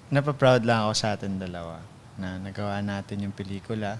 Napaproud lang ako sa atin dalawa na nagawa natin yung pelikula.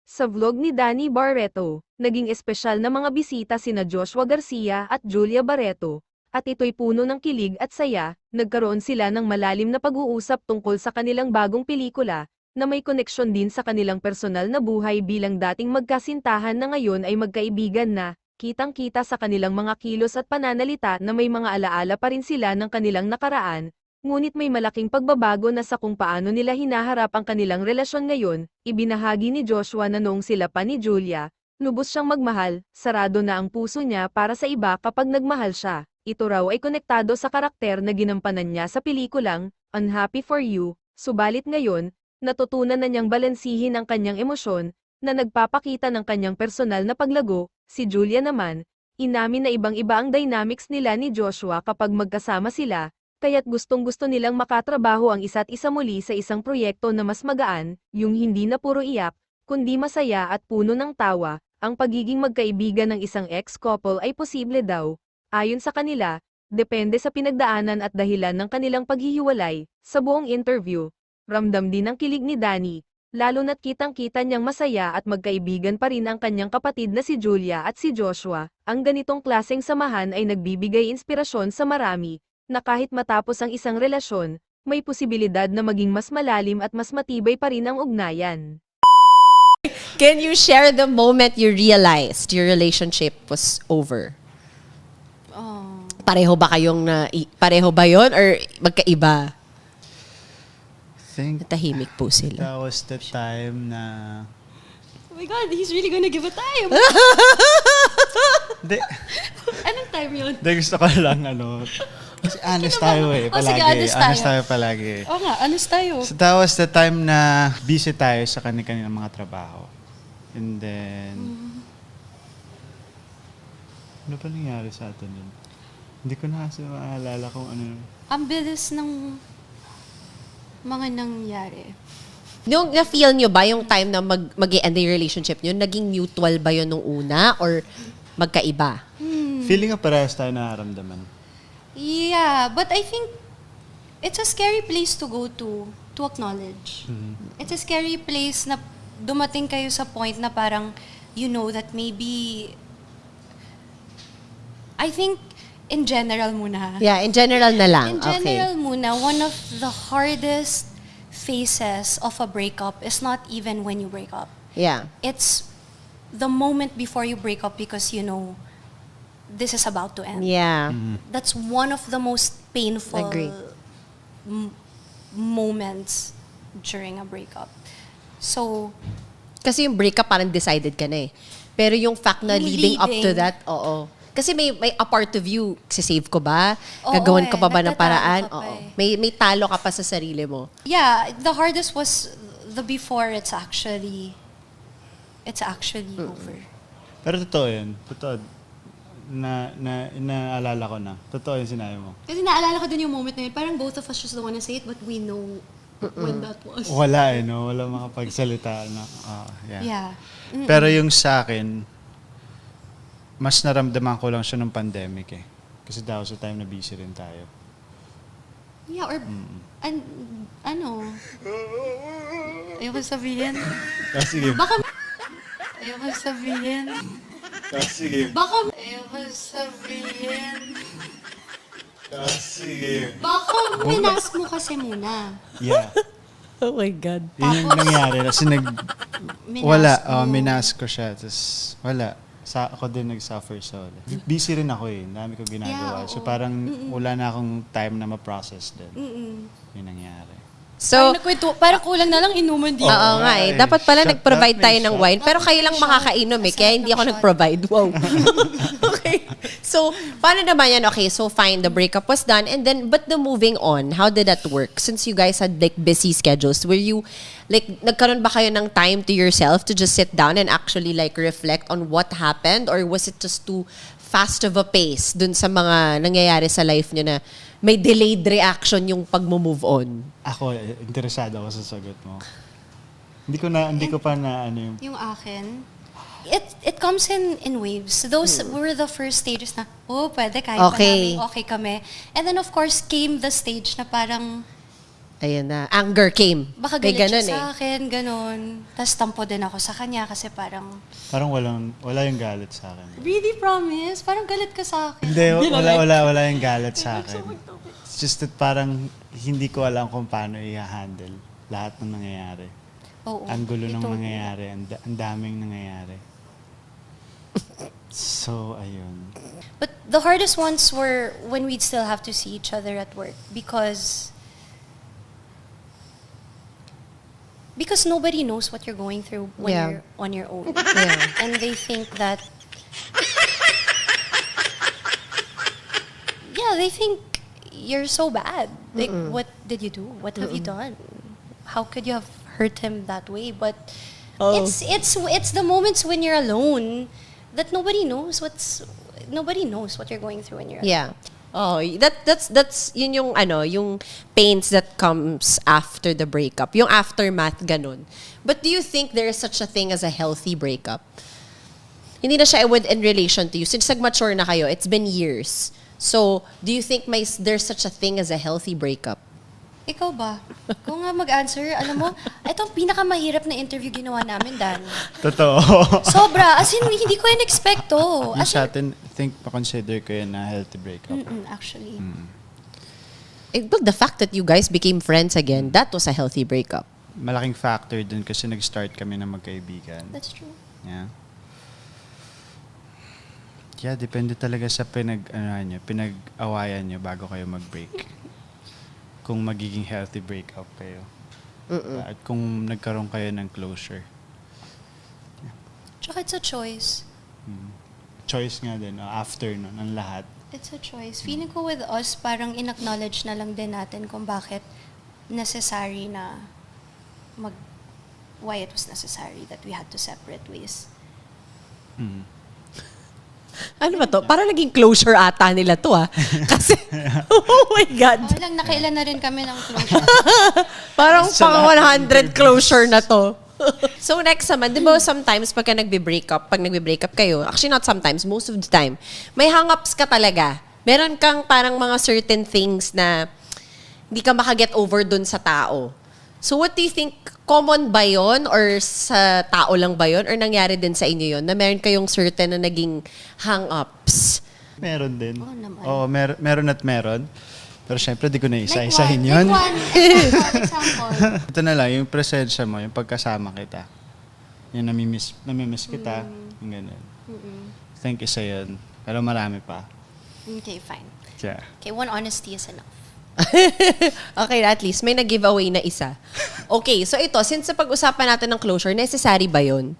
Sa vlog ni Danny Barreto, naging espesyal na mga bisita sina Joshua Garcia at Julia Barreto, at ito'y puno ng kilig at saya. Nagkaroon sila ng malalim na pag-uusap tungkol sa kanilang bagong pelikula, na may koneksyon din sa kanilang personal na buhay bilang dating magkasintahan na ngayon ay magkaibigan na. Kitang-kita sa kanilang mga kilos at pananalita na may mga alaala pa rin sila ng kanilang nakaraan, ngunit may malaking pagbabago na sa kung paano nila hinaharap ang kanilang relasyon ngayon. Ibinahagi ni Joshua na noong sila pa ni Julia, lubos siyang magmahal, sarado na ang puso niya para sa iba kapag nagmahal siya. Ito raw ay konektado sa karakter na ginampanan niya sa pelikulang Unhappy for You, subalit ngayon, natutunan na niyang balansihin ang kanyang emosyon, na nagpapakita ng kanyang personal na paglago. Si Julia naman, inamin na ibang-iba ang dynamics nila ni Joshua kapag magkasama sila, kaya't gustong-gusto nilang makatrabaho ang isa't isa muli sa isang proyekto na mas magaan, yung hindi na puro iyak, kundi masaya at puno ng tawa. Ang pagiging magkaibigan ng isang ex-couple ay posible daw. Ayon sa kanila, depende sa pinagdaanan at dahilan ng kanilang paghihiwalay. Sa buong interview, ramdam din ang kilig ni Danny, lalo na't kitang-kita niyang masaya at magkaibigan pa rin ang kanyang kapatid na si Julia at si Joshua. Ang ganitong klaseng samahan ay nagbibigay inspirasyon sa marami, na kahit matapos ang isang relasyon, may posibilidad na maging mas malalim at mas matibay pa rin ang ugnayan. Can you share the moment you realized your relationship was over? Pareho ba pareho ba yon or magkaiba? Think Tahimik po sila. that was the time na... Oh my God, he's really gonna give a time. Hindi, Anong time yun? gusto ko lang kasi honest tayo Oh, eh, palagi. sige, honest tayo. Palagi. Oo nga, honest tayo. So that was the time na busy tayo sa kanilang mga trabaho. And then... Ano pa nangyari sa atin yun? Hindi ko na kasi maalala kung ano. Ang bilis ng mga nangyari. Yung na-feel nyo ba yung time na mag-i-end yung relationship nyo, naging mutual ba yun nung una or magkaiba? Feeling nga parehas tayo nararamdaman. Yeah, but I think it's a scary place to go to acknowledge. It's a scary place na dumating kayo sa point na parang you know that maybe I think in general muna. Yeah, in general na lang. In general muna, one of the hardest phases of a breakup is not even when you break up. Yeah. It's the moment before you break up because you know this is about to end. Yeah. That's one of the most painful Agree. moments during a breakup. So, Kasi yung breakup parang decided ka na eh. Pero yung fact na Yung leading up to leading. that, oo. Kasi may a part of you, save ko ba? Oo Gagawan ka eh, pa ba ng nagtatalo paraan? ka pa Oo. eh. May talo ka pa sa sarili mo. yeah, the hardest was the before it's actually over. Pero totoo yun. Totoo. Inaalala ko na. Totoo yung sinabi mo. Kasi naalala ko din yung moment na yun, parang both of us just don't wanna say it, but we know when that was. Wala eh, no? Wala makapagsalita na. Yeah. Yeah. Pero yung sa akin, mas naramdaman ko lang siya nung pandemic eh. Kasi that was the time na busy rin tayo. Yeah, or, ano? Ayoko sabihin. Sige. Baka, ayoko sabihin. Sige. Baka, ayoko sabihin. Sige. Baka minask mo kasi muna. Yeah. Oh my God. Yun yung nangyari. Kasi minas ko siya. Tapos wala. Ako din nag-suffer sa wala. Busy rin ako eh. Dami ko ginagawa. Yeah, So oo. parang wala na akong time na ma-process din. Yun nangyari. So, Parang kulang na lang inuman dito. oo nga eh. Ay, Dapat pala shot nag-provide that, tayo may ng shot. wine. Pero kayo lang makakainom eh. Kaya hindi ako nag-provide. Wow. Okay. So, paano naman yan? Okay, so fine. The breakup was done. And then, but the moving on, how did that work? Since you guys had like busy schedules, were you, like, nagkaroon ba kayo ng time to yourself to just sit down and actually like reflect on what happened? Or was it just too fast of a pace dun sa mga nangyayari sa life nyo na may delayed reaction yung pag-move on? Ako, interesado ako sa sagot mo. Hindi ko pa na ano yung... Yung akin, it comes in waves. Those were the first stages na, pwede, kahit Okay. pa namin, okay kami. And then of course, came the stage na parang, Ayan na. Anger came. Baka May galit ganun siya sa akin, ganun. Tapos tampo din ako sa kanya kasi parang, Parang wala yung galit sa akin. really promise? Parang galit ka sa akin. Hindi, wala yung galit sa akin. It's just that parang hindi ko alam kung paano i-handle lahat ng nangyayari. Oo. Ang gulo ng Ito. nangyayari, ang daming nangyayari. So, ayun. But the hardest ones were when we'd still have to see each other at work because nobody knows what you're going through when Yeah. you're on your own. Yeah. And they think that they think you're so bad. Like, what did you do? What have you done? How could you have hurt him that way? But Oh. it's the moments when you're alone that nobody knows what you're going through when you're alone. Yeah. Oh, that's yun yung yung pains that comes after the breakup. Yung aftermath ganun. But do you think there is such a thing as a healthy breakup? Hindi na siya in relation to you. Since nag-mature na kayo, it's been years. So, do you think there's such a thing as a healthy breakup? Ikaw ba? Kung nga mag-answer, alam mo, ito ang pinakamahirap na interview ginawa namin, Dan. Totoo. Sobra. As in, hindi ko in-expect to. Yung As sa in, atin, think, pa-consider ko yun na healthy breakup. actually. But the fact that you guys became friends again, that was a healthy breakup. Malaking factor dun kasi nag-start kami na magkaibigan. That's true. Yeah. Yeah, depende talaga sa pinag-awayan nyo bago kayo mag-break. Kung magiging healthy breakup kayo. At kung nagkaroon kayo ng closure. Tsaka it's a choice. Choice nga din, after nun, ang lahat. It's a choice. Feeling ko with us, parang in-acknowledge na lang din natin kung bakit necessary na why it was necessary that we had to separate ways. Ano ba to? Para naging closure ata nila to Kasi, oh my God. Lang, nakailan na rin kami ng closure. Parang pang 100 closure na to. So next naman, di ba sometimes pag nagbe-break up kayo, actually not sometimes, most of the time, may hang-ups ka talaga. Meron kang parang mga certain things na hindi ka makaget over dun sa tao. So what do you think, common ba yun? Or sa tao lang ba yun? Or nangyari din sa inyo yun? Na meron kayong certain na naging hang-ups? Meron din. Oo naman. Oo, meron at meron. Pero syempre, di ko na isa-isahin yun. Like one. For example. Ito na lang, yung presensya mo, yung pagkasama kita. Yung namimiss kita. Yung ganun. I think isa yun. Pero marami pa. Okay, fine. Yeah. Okay, one honesty is enough. Okay, at least may nag-giveaway na isa. Okay, so ito, since sa pag-usapan natin ng closure, necessary ba yun?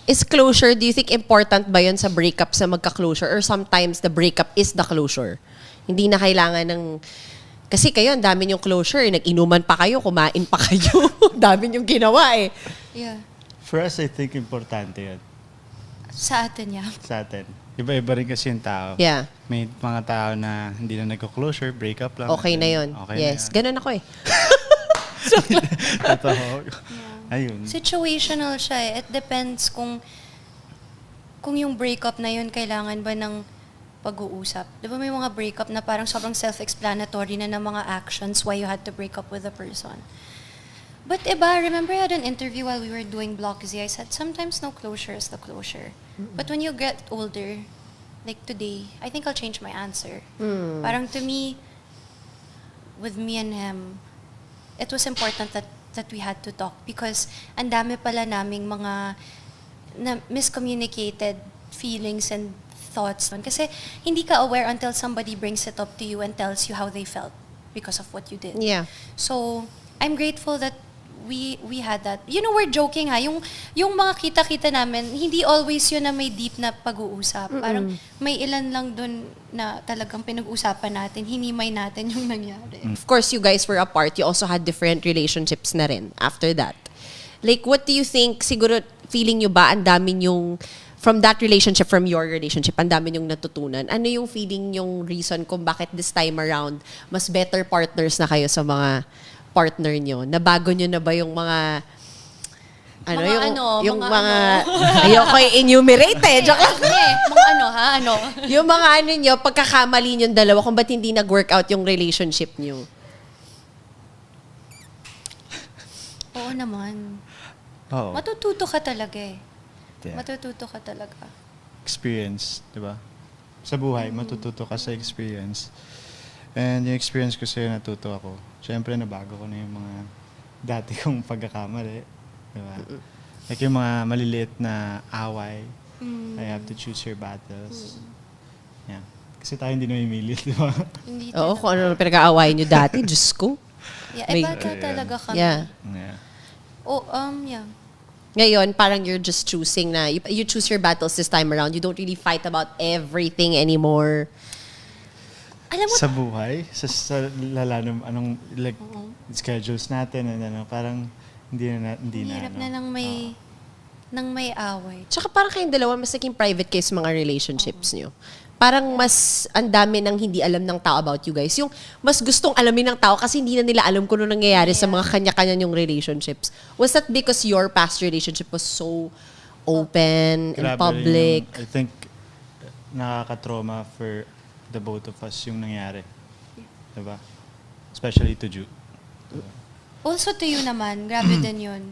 Is closure, do you think important ba yun sa breakup sa magka-closure? Or sometimes the breakup is the closure? Hindi na kailangan ng... Kasi kayo, ang dami yung closure. Nag-inuman pa kayo, kumain pa kayo. Dami yung ginawa Yeah. For us, I think importante yun. Sa atin, yeah. Sa atin. Iba-iba rin kasi yung tao. Yeah. May mga tao na hindi na nagko-closure, breakup lang. Okay na yun. Okay Yes, na ganun ako Totoo. Ayun. Situational siya eh. It depends kung yung breakup na yun, kailangan ba ng pag-uusap. Di ba may mga breakup na parang sobrang self-explanatory na ng mga actions why you had to break up with a person. But iba, remember I had an interview while we were doing Block Z, I said, sometimes no closure is the closure. But when you get older, like today, I think I'll change my answer. Parang to me, with me and him, it was important that we had to talk because ang dami pala naming mga na miscommunicated feelings and thoughts. Kasi hindi ka aware until somebody brings it up to you and tells you how they felt because of what you did. Yeah. So, I'm grateful that we had that. You know, we're joking yung mga kita-kita namin, hindi always yun na may deep na pag-uusap. Parang may ilan lang dun na talagang pinag-usapan natin, hinimay natin yung nangyari. Of course, you guys were apart. You also had different relationships na rin after that. Like, what do you think, siguro, feeling nyo ba, ang dami yung, from that relationship, from your relationship, ang dami yung natutunan? Ano yung feeling, yung reason kung bakit this time around, mas better partners na kayo sa mga partner nyo? Nabago nyo na ba yung mga ayoko i-enumerate Joke lang. Mga ano. Yung mga nyo, pagkakamali nyo dalawa kung ba't hindi nag-work out yung relationship nyo? Oo naman. Oo. Matututo ka talaga eh. Yeah. Matututo ka talaga. Experience, di ba? Sa buhay, matututo ka sa experience. And yung experience ko sa'yo, natuto ako. Siyempre, nabago ko na yung mga dati kong pagkakamali. Di ba? Like yung mga maliliit na away. I have to choose your battles. Yeah. Kasi tayo hindi namimili, di ba? Hindi Oo, kung ano pinag-aawayan nyo dati, Diyos ko. Yeah, May- bata talaga kami. Yeah. Yeah. Oh, yeah. Ngayon, parang you're just choosing na, you choose your battles this time around. You don't really fight about everything anymore. Alam mo, Sa buhay, sa lala ng anong, like, schedules natin, and ano, parang hindi na, hirap na nang may away. Tsaka parang kayong dalawa, mas naging private kayo sa mga relationships nyo. Parang mas ang dami nang hindi alam ng tao about you guys. Yung mas gustong alamin ng tao kasi hindi na nila alam kung ano nangyayari sa mga kanya-kanya yung relationships. Was that because your past relationship was so open and Grabe rin public? yung- I think nakaka-trauma for the both of us yung nangyari. Diba? Especially to Ju. Also to you naman, grabe din yun.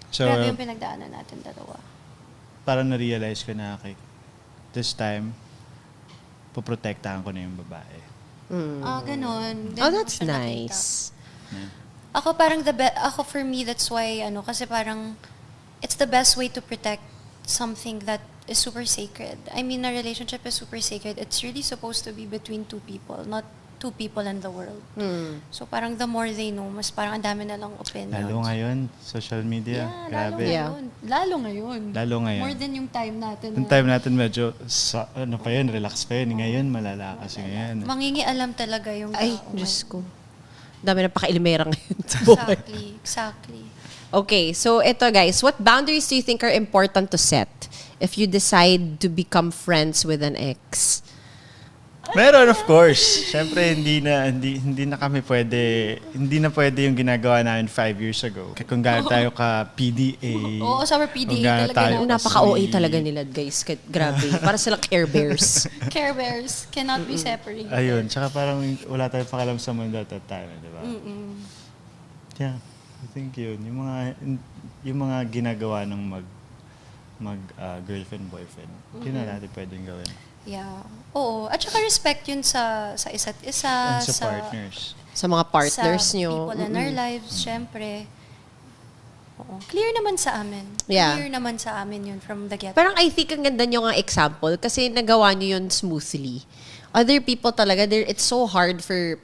So, Grabe yung pinagdaanan natin dalawa. parang na-realize ko na, okay, this time, poprotektahan ko na yung babae. Ganon. Din Oh, mo that's siya nakita. nice. Yeah. Ako parang ako for me, that's why, kasi parang, it's the best way to protect something that is super sacred. I mean, a relationship is super sacred. It's really supposed to be between two people, not two people in the world. So parang the more they know, mas parang ang dami na lang opinions. Lalo ngayon, social media, Yeah, grabe. Lalo ngayon. Lalo ngayon. More than yung time natin. Yung time natin medyo, ano pa yun, relax pa yun. Ngayon, malala kasi ngayon. Mangingialam talaga yung Ay, tao. Diyos ko. Dami na paka-ilmera ngayon sa buhay. Exactly. Okay, so ito guys, what boundaries do you think are important to set if you decide to become friends with an ex? Meron, of course. Siyempre, hindi na kami pwede, hindi na pwede yung ginagawa namin 5 years ago. Kung gaano tayo ka PDA. Oo, sa PDA kung gaano talaga tayo na. ka Napaka-OA sweet. talaga nila guys. Grabe. Para silang Care Bears. Care Bears cannot be separated. Ayun, tsaka parang wala tayong pakialam sa mundo at that time, di ba? Yeah, I think yun. Yung mga ginagawa ng girlfriend, boyfriend, yun na natin pwedeng gawin. Yeah. Oo. At saka respect yun sa isa't isa. And sa partners. Sa mga partners sa nyo. people in our lives, syempre. Oo. Clear naman sa amin. Yeah. Clear naman sa amin yun from the get. Parang I think ang ganda nyo nga example kasi nagawa nyo yun smoothly. Other people talaga, it's so hard for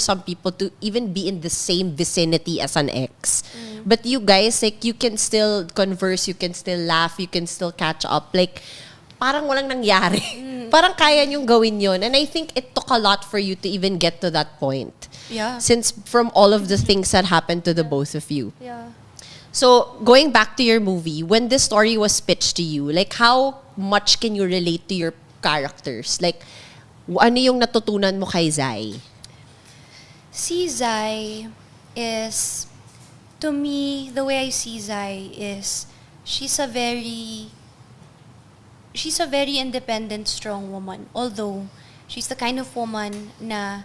some people to even be in the same vicinity as an ex. But you guys, like, you can still converse, you can still laugh, you can still catch up. Like, parang walang nangyari. Parang kaya nyong gawin yun. And I think it took a lot for you to even get to that point. Yeah. Since from all of the things that happened to the both of you. Yeah. So, going back to your movie, when this story was pitched to you, like, how much can you relate to your characters? Like, ano yung natutunan mo kay Zai? Si Zai is, to me, the way I see Zai is, she's a very independent, strong woman. Although, she's the kind of woman na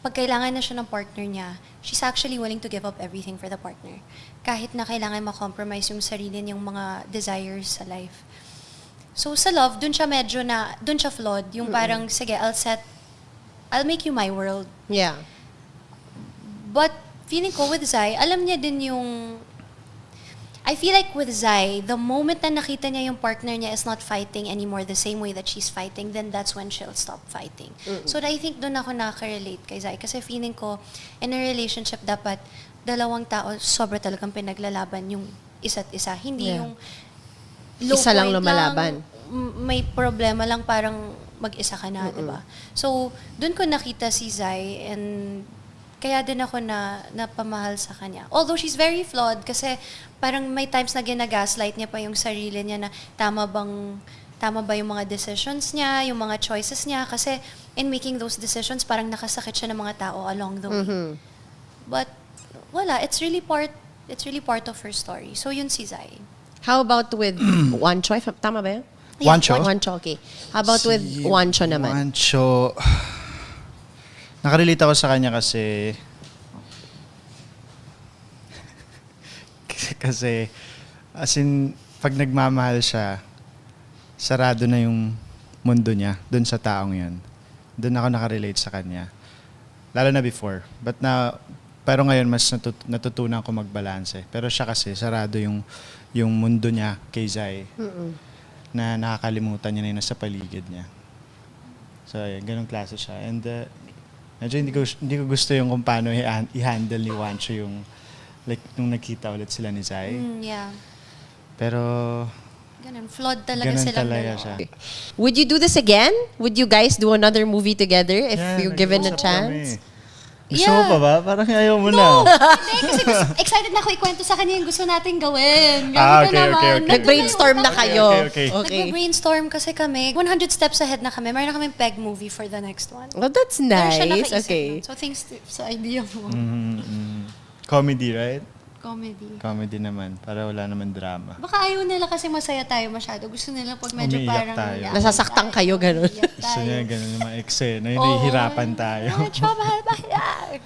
pag kailangan na siya ng partner niya, she's actually willing to give up everything for the partner. Kahit na kailangan ma-compromise yung sarili niyang mga desires sa life. So, sa love, dun siya flawed. Yung parang, sige, I'll make you my world. Yeah. But, feeling ko with Zai, alam niya din yung... I feel like with Zai, the moment na nakita niya yung partner niya is not fighting anymore the same way that she's fighting, then that's when she'll stop fighting. So, I think doon ako nakaka-relate kay Zai. Kasi feeling ko, in a relationship, dapat dalawang tao, sobra talagang pinaglalaban yung isa't isa. Hindi Yeah. yung low Isa lang point lumalaban. may problema lang, parang mag-isa ka na, diba? So, doon ko nakita si Zai and kaya din ako napamahal sa kanya. Although she's very flawed kasi parang may times na ginagaslight niya pa yung sarili niya na tama ba yung mga decisions niya, yung mga choices niya, kasi in making those decisions parang nakasakit siya ng mga tao along the way. But wala, it's really part of her story. So yun si Zai. How about with Wancho? Tama ba yun? Wancho? Wancho, okay. How about with Wancho naman? Wancho, nakarelate ako sa kanya kasi Kasi, as in, pag nagmamahal siya, sarado na yung mundo niya dun sa taong yun. Doon ako nakarelate sa kanya. Lalo na before. Pero ngayon, mas natutunan ko magbalanse. Pero siya kasi, sarado yung mundo niya kay Zai. Na nakakalimutan niya na yung nasa paligid niya. So, ayun, ganong klase siya. And, medyo hindi ko gusto yung kung paano i-handle ni Wancho yung, like, nung nakita ulit sila ni Zai. Yeah. Pero, Ganun. Flawed talaga ganun silang talaga dalawa. siya. Would you do this again? Would you guys do another movie together if Yeah, you're given a nag-uusap chance? kami. Gusto mo pa ba? Parang ayaw mo na. Hindi, kasi excited na ako ikwento sa kanya yung gusto natin gawin. Grabe ka naman. Nag-brainstorm na kayo. Okay. Nag-brainstorm kasi kami. 100 steps ahead na kami. Meron na kaming peg movie for the next one. Oh, that's Pero siya nice. nakaisip Okay. nun. So thanks sa idea mo. Comedy, right? Comedy. Comedy naman. Para wala naman drama. Baka ayaw nila kasi masaya tayo masyado. Gusto nila pag medyo Umiiyak parang... tayo. iyak Nasasaktan kayo, ganun. iyak Gusto tayo. niya ganun yung mga eksena. Yung Oo. nahihirapan tayo. Ay, mahal ba yan?